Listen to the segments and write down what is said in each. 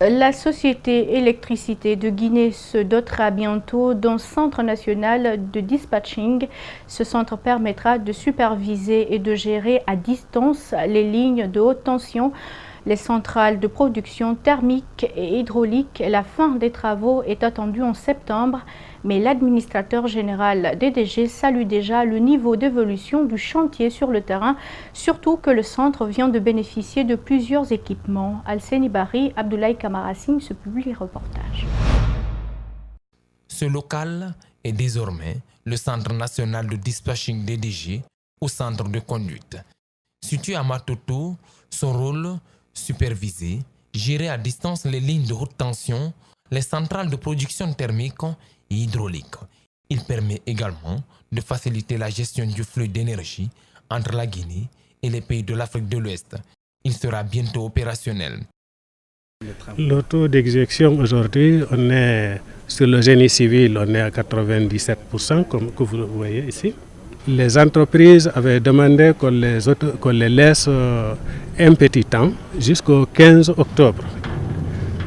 La société Électricité de Guinée se dotera bientôt d'un centre national de dispatching. Ce centre permettra de superviser et de gérer à distance les lignes de haute tension, les centrales de production thermique et hydraulique. La fin des travaux est attendue en septembre, mais l'administrateur général DDG salue déjà le niveau d'évolution du chantier sur le terrain, surtout que le centre vient de bénéficier de plusieurs équipements. Alseni Bari, Abdoulaye Kamara signe ce public reportage. Ce local est désormais le Centre national de dispatching DDG au centre de conduite. Situé à Matoto, son rôle superviser, gérer à distance les lignes de haute tension, les centrales de production thermique et hydraulique. Il permet également de faciliter la gestion du flux d'énergie entre la Guinée et les pays de l'Afrique de l'Ouest. Il sera bientôt opérationnel. Le taux d'exécution aujourd'hui, on est sur le génie civil, on est à 97%, comme que vous voyez ici. Les entreprises avaient demandé qu'on les laisse un petit temps, jusqu'au 15 octobre.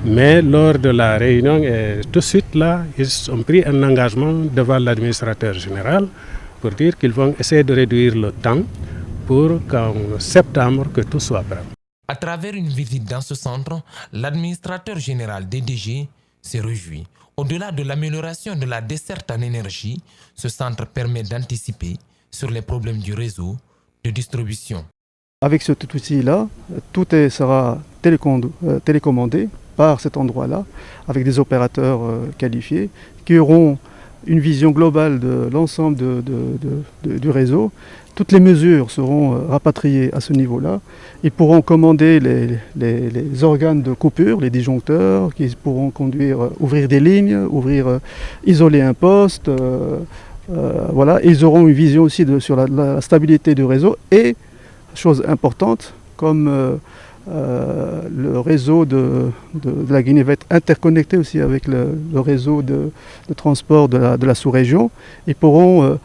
Mais lors de la réunion, tout de suite là, ils ont pris un engagement devant l'administrateur général pour dire qu'ils vont essayer de réduire le temps pour qu'en septembre, que tout soit prêt. À travers une visite dans ce centre, l'administrateur général DDG s'est réjoui. Au-delà de l'amélioration de la desserte en énergie, ce centre permet d'anticiper sur les problèmes du réseau de distribution. Avec cet outil-là, tout sera télécommandé par cet endroit-là, avec des opérateurs qualifiés qui auront une vision globale de l'ensemble du réseau. Toutes les mesures seront rapatriées à ce niveau-là. Ils pourront commander les organes de coupure, les disjoncteurs, qui pourront ouvrir des lignes, isoler un poste. Voilà. Ils auront une vision aussi sur la stabilité du réseau et, chose importante, comme le réseau de la Guinée va être interconnecté aussi avec le réseau de transport de la sous-région. Ils pourront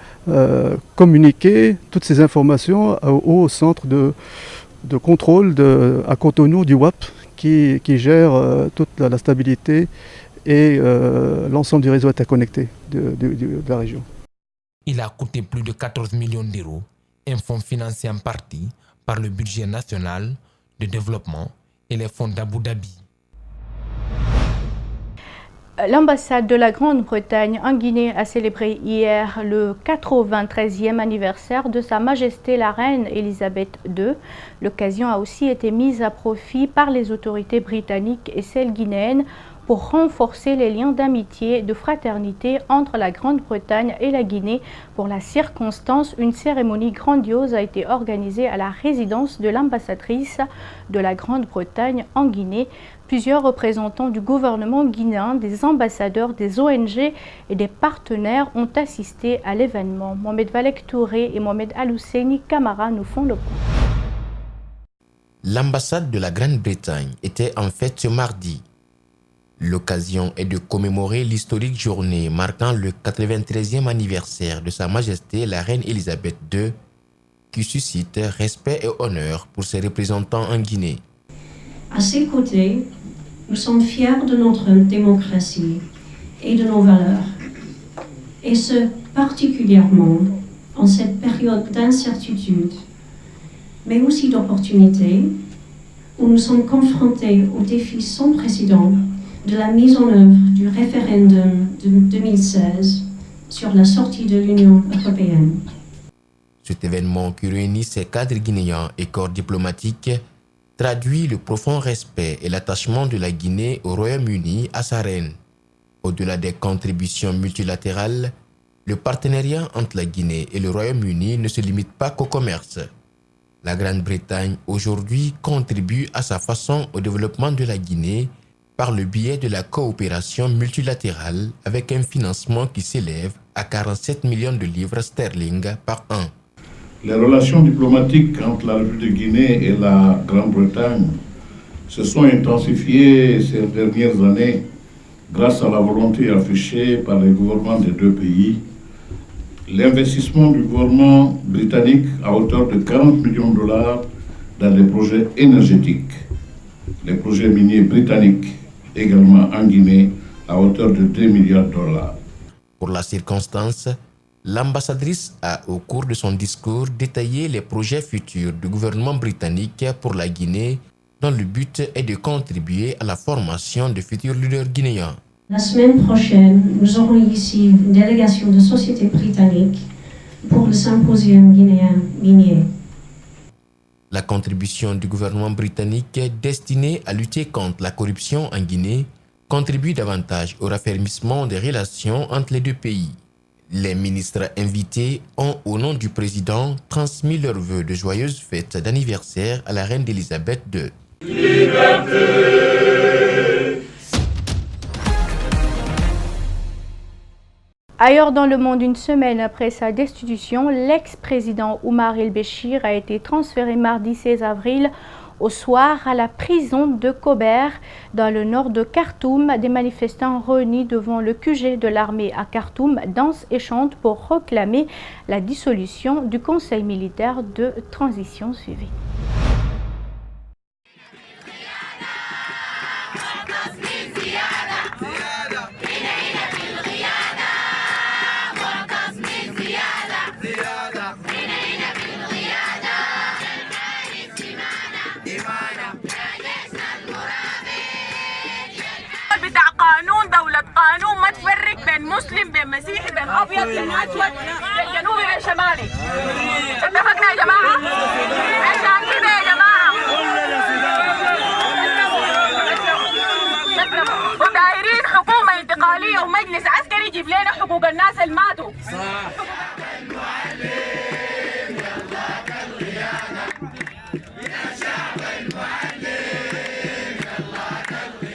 communiquer toutes ces informations au centre de contrôle à Cotonou du WAP qui gère toute la stabilité et l'ensemble du réseau interconnecté de la région. Il a coûté plus de 14 millions d'euros, un fonds financé en partie par le budget national de développement et les fonds d'Abu Dhabi. L'ambassade de la Grande-Bretagne en Guinée a célébré hier le 93e anniversaire de Sa Majesté la Reine Elisabeth II. L'occasion a aussi été mise à profit par les autorités britanniques et celles guinéennes pour renforcer les liens d'amitié et de fraternité entre la Grande-Bretagne et la Guinée. Pour la circonstance, une cérémonie grandiose a été organisée à la résidence de l'ambassadrice de la Grande-Bretagne en Guinée. Plusieurs représentants du gouvernement guinéen, des ambassadeurs, des ONG et des partenaires ont assisté à l'événement. Mohamed Valek Touré et Mohamed Alousseini Kamara nous font le point. L'ambassade de la Grande-Bretagne était en fête ce mardi. L'occasion est de commémorer l'historique journée marquant le 93e anniversaire de Sa Majesté la Reine Elisabeth II, qui suscite respect et honneur pour ses représentants en Guinée. À ses côtés, nous sommes fiers de notre démocratie et de nos valeurs, et ce particulièrement en cette période d'incertitude, mais aussi d'opportunité, où nous sommes confrontés aux défis sans précédent de la mise en œuvre du référendum de 2016 sur la sortie de l'Union européenne. Cet événement qui réunit ces cadres guinéens et corps diplomatiques traduit le profond respect et l'attachement de la Guinée au Royaume-Uni à sa reine. Au-delà des contributions multilatérales, le partenariat entre la Guinée et le Royaume-Uni ne se limite pas qu'au commerce. La Grande-Bretagne aujourd'hui contribue à sa façon au développement de la Guinée par le biais de la coopération multilatérale avec un financement qui s'élève à 47 millions de livres sterling par an. Les relations diplomatiques entre la République de Guinée et la Grande-Bretagne se sont intensifiées ces dernières années grâce à la volonté affichée par les gouvernements des deux pays. L'investissement du gouvernement britannique à hauteur de 40 millions de dollars dans les projets énergétiques, les projets miniers britanniques également en Guinée à hauteur de 2 milliards de dollars. Pour la circonstance, l'ambassadrice a, au cours de son discours, détaillé les projets futurs du gouvernement britannique pour la Guinée, dont le but est de contribuer à la formation de futurs leaders guinéens. La semaine prochaine, nous aurons ici une délégation de sociétés britanniques pour le symposium guinéen minier. La contribution du gouvernement britannique destinée à lutter contre la corruption en Guinée contribue davantage au raffermissement des relations entre les deux pays. Les ministres invités ont, au nom du président, transmis leurs vœux de joyeuses fêtes d'anniversaire à la reine Elisabeth II. Ailleurs dans le monde, une semaine après sa destitution, l'ex-président Omar el-Béchir a été transféré mardi 16 avril au soir à la prison de Kober, dans le nord de Khartoum. Des manifestants réunis devant le QG de l'armée à Khartoum dansent et chantent pour réclamer la dissolution du conseil militaire de transition suivi. قانون دولة قانون ما تفرق بين مسلم بين مسيحي بين أبيض بين أسود بين جنوبي بين شمالي. اتفقنا يا جماعة؟ عشان كده يا جماعة ودايرين حكومة انتقالية ومجلس عسكري يجيب لنا حقوق الناس اللي ماتوا.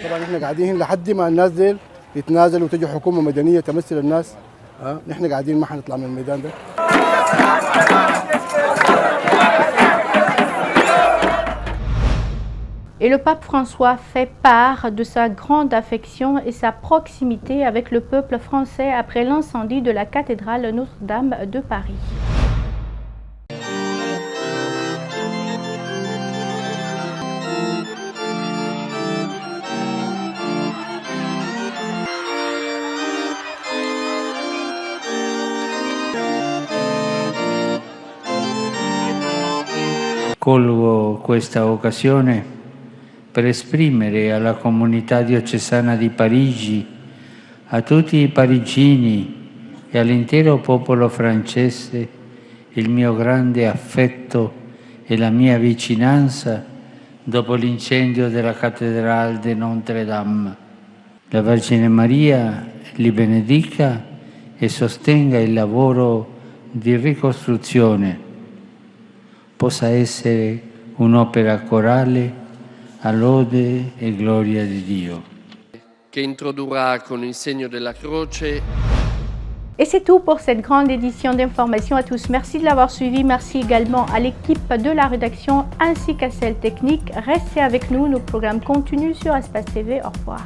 طبعا احنا قاعدين لحد ما الناس ديل يتنازلوا وتجي حكومه مدنيه تمثل الناس. نحن قاعدين ما حنطلع من الميدان ده. Et le pape François fait part de sa grande affection et sa proximité avec le peuple français après l'incendie de la cathédrale Notre-Dame de Paris. Colgo questa occasione per esprimere alla comunità diocesana di Parigi, a tutti i parigini e all'intero popolo francese il mio grande affetto e la mia vicinanza dopo l'incendio della cattedrale di Notre-Dame. La Vergine Maria li benedica e sostenga il lavoro di ricostruzione. Possa essere un'opera corale a lode e gloria di Dio. Che introdurrà con il segno della croce. Et c'est tout pour cette grande édition d'information à tous. Merci de l'avoir suivi. Merci également à l'équipe de la rédaction ainsi qu'à celle technique. Restez avec nous, nos programmes continuent sur Espace TV. Au revoir.